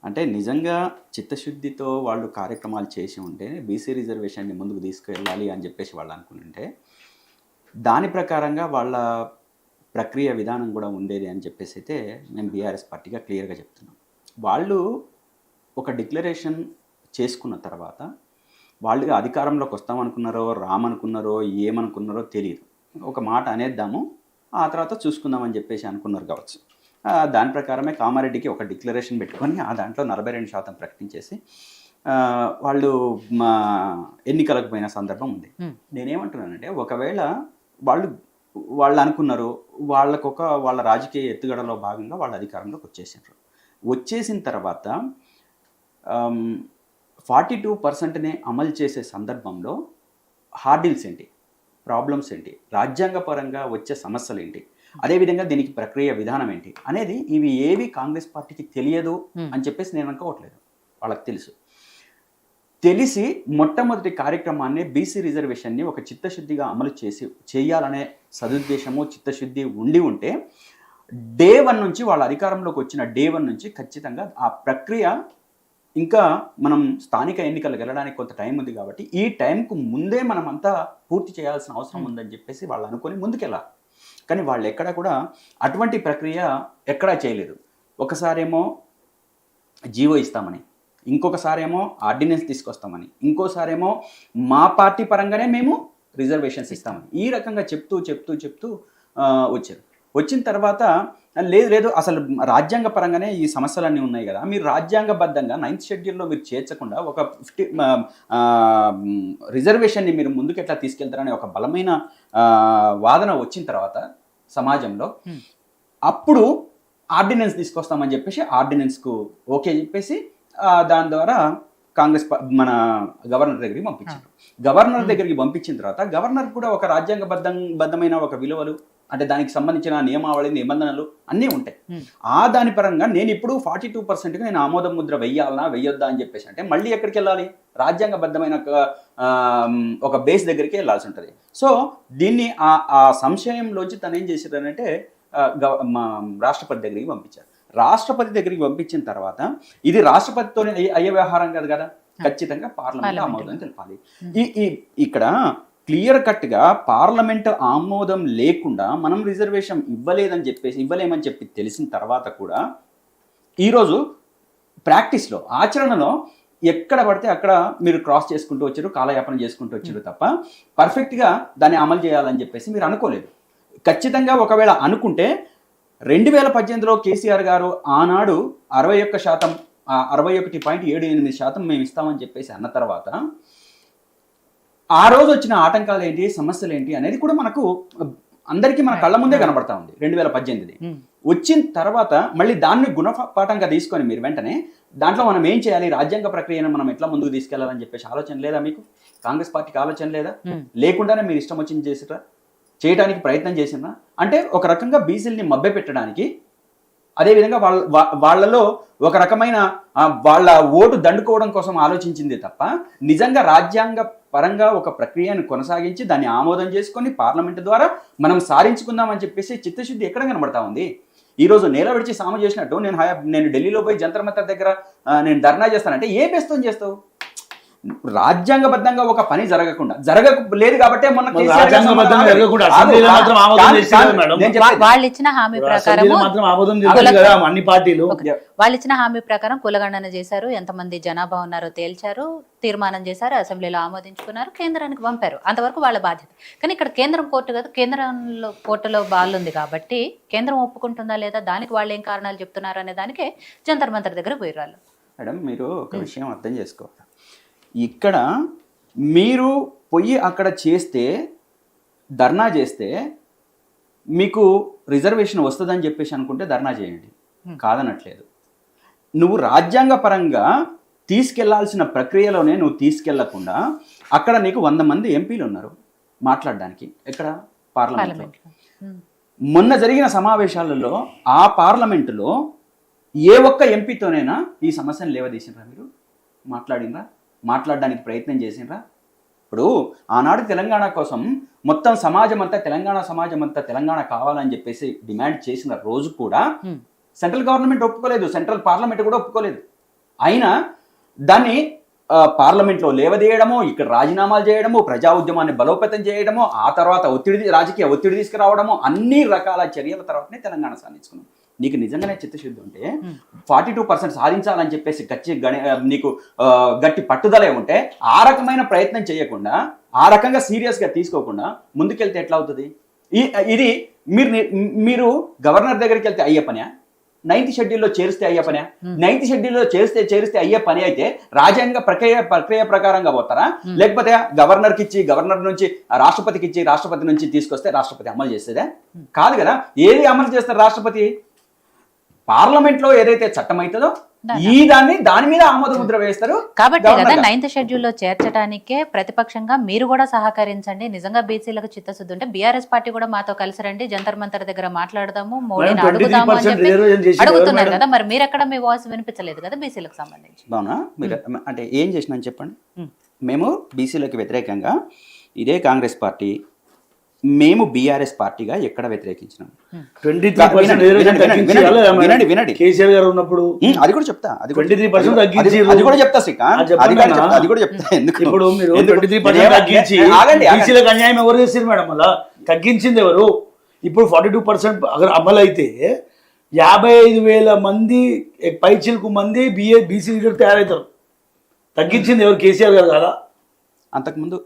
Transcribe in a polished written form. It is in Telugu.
అంటే నిజంగా చిత్తశుద్ధితో వాళ్ళు కార్యక్రమాలు చేసి ఉంటే బీసీ రిజర్వేషన్ని ముందుకు తీసుకెళ్ళాలి అని చెప్పేసి వాళ్ళు అనుకుంటుంటే దాని ప్రకారంగా వాళ్ళ ప్రక్రియ విధానం కూడా ఉండేది అని చెప్పేసి అయితే మేము బీఆర్ఎస్ పార్టీగా క్లియర్గా చెప్తున్నాం. వాళ్ళు ఒక డిక్లరేషన్ చేసుకున్న తర్వాత వాళ్ళు అధికారంలోకి వస్తామనుకున్నారో రామనుకున్నారో ఏమనుకున్నారో తెలియదు. ఒక మాట అనేద్దాము ఆ తర్వాత చూసుకుందామని చెప్పేసి అనుకున్నారు కావచ్చు. దాని ప్రకారమే కామారెడ్డికి ఒక డిక్లరేషన్ పెట్టుకొని ఆ దాంట్లో 42% ప్రకటించేసి వాళ్ళు మా ఎన్నికలకు పోయిన సందర్భం ఉంది. నేనేమంటున్నానంటే ఒకవేళ వాళ్ళు అనుకున్నారు వాళ్ళ రాజకీయ ఎత్తుగడలో భాగంగా వాళ్ళ అధికారంలోకి వచ్చేసారు. వచ్చేసిన తర్వాత 42%నే అమలు చేసే సందర్భంలో హార్డిల్స్ ఏంటి, ప్రాబ్లమ్స్ ఏంటి, రాజ్యాంగపరంగా వచ్చే సమస్యలు ఏంటి, అదేవిధంగా దీనికి ప్రక్రియ విధానం ఏంటి అనేది ఇవి ఏవి కాంగ్రెస్ పార్టీకి తెలియదు అని చెప్పేసి నేను అనుకోవట్లేదు. వాళ్ళకి తెలుసు. తెలిసి మొట్టమొదటి కార్యక్రమాన్ని బీసీ రిజర్వేషన్ని ఒక చిత్తశుద్ధిగా అమలు చేయాలనే సదుద్దేశము చిత్తశుద్ధి ఉంటే డే 1 నుంచి వాళ్ళ అధికారంలోకి వచ్చిన డే 1 నుంచి ఖచ్చితంగా ఆ ప్రక్రియ ఇంకా మనం స్థానిక ఎన్నికలకు వెళ్ళడానికి కొంత టైం ఉంది కాబట్టి ఈ టైంకు ముందే మనం అంతా పూర్తి చేయాల్సిన అవసరం ఉందని చెప్పేసి వాళ్ళు అనుకొని ముందుకెళ్ళాలి. కానీ వాళ్ళు ఎక్కడ కూడా అటువంటి ప్రక్రియ ఎక్కడా చేయలేదు. ఒకసారేమో జీవో ఇస్తామని, ఇంకొకసారేమో ఆర్డినెన్స్ తీసుకొస్తామని, ఇంకోసారేమో మా పార్టీ పరంగానే మేము రిజర్వేషన్స్ ఇస్తామని ఈ రకంగా చెప్తూ వచ్చారు. వచ్చిన తర్వాత లేదు అసలు రాజ్యాంగ పరంగానే ఈ సమస్యలన్నీ ఉన్నాయి కదా, మీరు రాజ్యాంగబద్ధంగా 9th షెడ్యూల్లో మీరు చేర్చకుండా ఒక 50 రిజర్వేషన్ని మీరు ముందుకు ఎట్లా తీసుకెళ్తారనే ఒక బలమైన వాదన వచ్చిన తర్వాత సమాజంలో అప్పుడు ఆర్డినెన్స్ తీసుకొస్తామని చెప్పేసి ఆర్డినెన్స్కు ఓకే చెప్పేసి దాని ద్వారా కాంగ్రెస్ మన గవర్నర్ దగ్గరికి పంపించారు. గవర్నర్ దగ్గరికి పంపించిన తర్వాత గవర్నర్ కూడా ఒక రాజ్యాంగబద్ధమైన ఒక విలువలు అంటే దానికి సంబంధించిన నియమావళి నిబంధనలు అన్నీ ఉంటాయి. దాని పరంగా నేను ఇప్పుడు 42%కి నేను ఆమోద ముద్ర వెయ్యొద్దా అని చెప్పేసి అంటే మళ్ళీ ఎక్కడికి వెళ్ళాలి, రాజ్యాంగబద్ధమైన ఒక బేస్ దగ్గరికి వెళ్ళాల్సి ఉంటుంది. సో దీన్ని ఆ సంశయంలోంచి తను ఏం చేశారనంటే రాష్ట్రపతి దగ్గరికి పంపించారు. రాష్ట్రపతి దగ్గరికి పంపించిన తర్వాత ఇది రాష్ట్రపతితోనే అయ్యే వ్యవహారం కాదు కదా, ఖచ్చితంగా పార్లమెంట్ ఆమోదం తెలపాలి. ఇక్కడ క్లియర్ కట్గా పార్లమెంట్ ఆమోదం లేకుండా మనం రిజర్వేషన్ ఇవ్వలేమని చెప్పి తెలిసిన తర్వాత కూడా ఈరోజు ప్రాక్టీస్లో ఆచరణలో ఎక్కడ పడితే అక్కడ మీరు క్రాస్ చేసుకుంటూ వచ్చారు, కాలయాపన చేసుకుంటూ వచ్చారు తప్ప పర్ఫెక్ట్గా దాన్ని అమలు చేయాలని చెప్పేసి మీరు అనుకోలేదు. ఖచ్చితంగా ఒకవేళ అనుకుంటే 2018లో కేసీఆర్ గారు ఆనాడు 61.78% మేము ఇస్తామని చెప్పేసి అన్న తర్వాత ఆ రోజు వచ్చిన ఆటంకాలు ఏంటి, సమస్యలు ఏంటి అనేది కూడా మనకు అందరికీ మన కళ్ళ ముందే కనబడతా ఉంది. 2018 వచ్చిన తర్వాత మళ్ళీ దాన్ని గుణపాఠంగా తీసుకొని మీరు వెంటనే దాంట్లో మనం ఏం చేయాలి, రాజ్యాంగ ప్రక్రియను మనం ఎట్లా ముందుకు తీసుకెళ్లాలని చెప్పేసి ఆలోచన లేదా మీకు? కాంగ్రెస్ పార్టీకి ఆలోచన లేదా? లేకుండానే మీరు ఇష్టం వచ్చింది చేయడానికి ప్రయత్నం చేసినా అంటే ఒక రకంగా బీసీలని మభ్య పెట్టడానికి, అదేవిధంగా వాళ్ళలో ఒక రకమైన వాళ్ళ ఓటు దండుకోవడం కోసం ఆలోచించింది తప్ప నిజంగా రాజ్యాంగ పరంగా ఒక ప్రక్రియను కొనసాగించి దాన్ని ఆమోదం చేసుకొని పార్లమెంటు ద్వారా మనం సాధించుకుందామని చెప్పేసి చిత్తశుద్ధి ఎక్కడ కనబడతా ఉంది? ఈరోజు నేల విడిచి సాము చేసినట్టు నేను ఢిల్లీలో పోయి జంతర్ మంతర్ దగ్గర నేను ధర్నా చేస్తానంటే ఏ బేస్తో చేస్తావు? రాజ్యాంగబద్ధంగా ఒక పని జరగలేదు కాబట్టి వాళ్ళు ఇచ్చిన హామీ ప్రకారం కులగణన చేశారు, ఎంతమంది జనాభా ఉన్నారో తేల్చారు, తీర్మానం చేశారు, అసెంబ్లీలో ఆమోదించుకున్నారు, కేంద్రానికి పంపారు. అంతవరకు వాళ్ళ బాధ్యత. కానీ ఇక్కడ కేంద్రం కోర్టు కదా, కేంద్రంలో కోర్టులో బాగుంది కాబట్టి కేంద్రం ఒప్పుకుంటుందా లేదా, దానికి వాళ్ళు ఏం కారణాలు చెప్తున్నారు అనే దానికే జంతర్ మంతర్ దగ్గర పోయారు వాళ్ళు. మేడం మీరు ఒక విషయం అర్థం చేసుకోవాలి, ఇక్కడ మీరు పోయి అక్కడ ధర్నా చేస్తే మీకు రిజర్వేషన్ వస్తుందని చెప్పేసి అనుకుంటే ధర్నా చేయండి, కాదనట్లేదు. నువ్వు రాజ్యాంగ పరంగా తీసుకెళ్లాల్సిన ప్రక్రియలోనే నువ్వు తీసుకెళ్లకుండా అక్కడ నీకు 100 మంది ఎంపీలు ఉన్నారు మాట్లాడడానికి. ఎక్కడ? పార్లమెంట్లో. మొన్న జరిగిన సమావేశాలలో ఆ పార్లమెంటులో ఏ ఒక్క ఎంపీతోనైనా ఈ సమస్యను లేవదీసినరా? మీరు మాట్లాడడానికి ప్రయత్నం చేసినరా? ఇప్పుడు ఆనాడు తెలంగాణ కోసం మొత్తం సమాజం అంతా తెలంగాణ కావాలని చెప్పేసి డిమాండ్ చేసిన రోజు కూడా సెంట్రల్ గవర్నమెంట్ ఒప్పుకోలేదు, సెంట్రల్ పార్లమెంట్ కూడా ఒప్పుకోలేదు. అయినా దాన్ని పార్లమెంట్లో లేవదీయడము, ఇక్కడ రాజీనామాలు చేయడము, ప్రజా ఉద్యమాన్ని బలోపేతం చేయడము, ఆ తర్వాత రాజకీయ ఒత్తిడి తీసుకురావడము, అన్ని రకాల చర్యల తర్వాతనే తెలంగాణ సాధించుకున్నాం. నీకు నిజంగానే చిత్తశుద్ధి ఉంటే 42% సాధించాలని చెప్పేసి నీకు గట్టి పట్టుదలే ఉంటే ఆ రకమైన ప్రయత్నం చేయకుండా, ఆ రకంగా సీరియస్గా తీసుకోకుండా ముందుకెళ్తే ఎట్లా అవుతుంది? ఇది మీరు గవర్నర్ దగ్గరికి వెళ్తే అయ్యే పనే? 9th షెడ్యూల్లో చేరిస్తే అయ్యే పనే? 9th షెడ్యూల్లో చేరిస్తే అయ్యే పని అయితే రాజ్యాంగ ప్రక్రియ ప్రకారంగా పోతారా? లేకపోతే గవర్నర్కి ఇచ్చి, గవర్నర్ నుంచి రాష్ట్రపతికి ఇచ్చి, రాష్ట్రపతి నుంచి తీసుకొస్తే రాష్ట్రపతి అమలు చేసేదే కాదు కదా. ఏది అమలు చేస్తారు రాష్ట్రపతి? పార్లమెంట్ లో ఏదైతే చట్టం అవుతుందో దాని మీద ఆమోద ముద్ర వేస్తారు. కాబట్టి కదా 9th షెడ్యూల్లో చేర్చడానికే ప్రతిపక్షంగా మీరు కూడా సహకరించండి. నిజంగా బీసీలకు చిత్తశుద్ధి ఉంటే బీఆర్ఎస్ పార్టీ కూడా మాతో కలిసి రండి, జంతర్ మంతర్ దగ్గర మాట్లాడదాము, మోడీని అడుగుదాము అని చెప్పి అడుగుతున్నారు కదా. మరి మీరు ఎక్కడ మీ వాయిస్ వినిపించలేదు కదా బీసీలకు సంబంధించి. అవునా? మీరు అంటే ఏం చేసినా చెప్పండి. మేము బీసీలకు వ్యతిరేకంగా ఇదే కాంగ్రెస్ పార్టీ, మేము బీఆర్ఎస్ పార్టీగా ఎక్కడ వ్యతిరేకించినాం? 23% వినండి. కేసీఆర్ గారు ఉన్నప్పుడు అది కూడా చెప్తా, అది కూడా చెప్తా శ్రీకాంత్, అది కూడా చెప్తా. ఎందుకు ఇప్పుడు మీరు 23% తగ్గించి బీసీలకు అన్యాయం ఎవరు చేశారు మేడం? అలా తగ్గించింది ఎవరు? ఇప్పుడు 42% అమలు అయితే 55,000 మంది పైచిలకు మంది బీసీ లీడర్ తయారవుతారు. తగ్గించింది ఎవరు? కేసీఆర్ గారు కదా. అంతకుముందు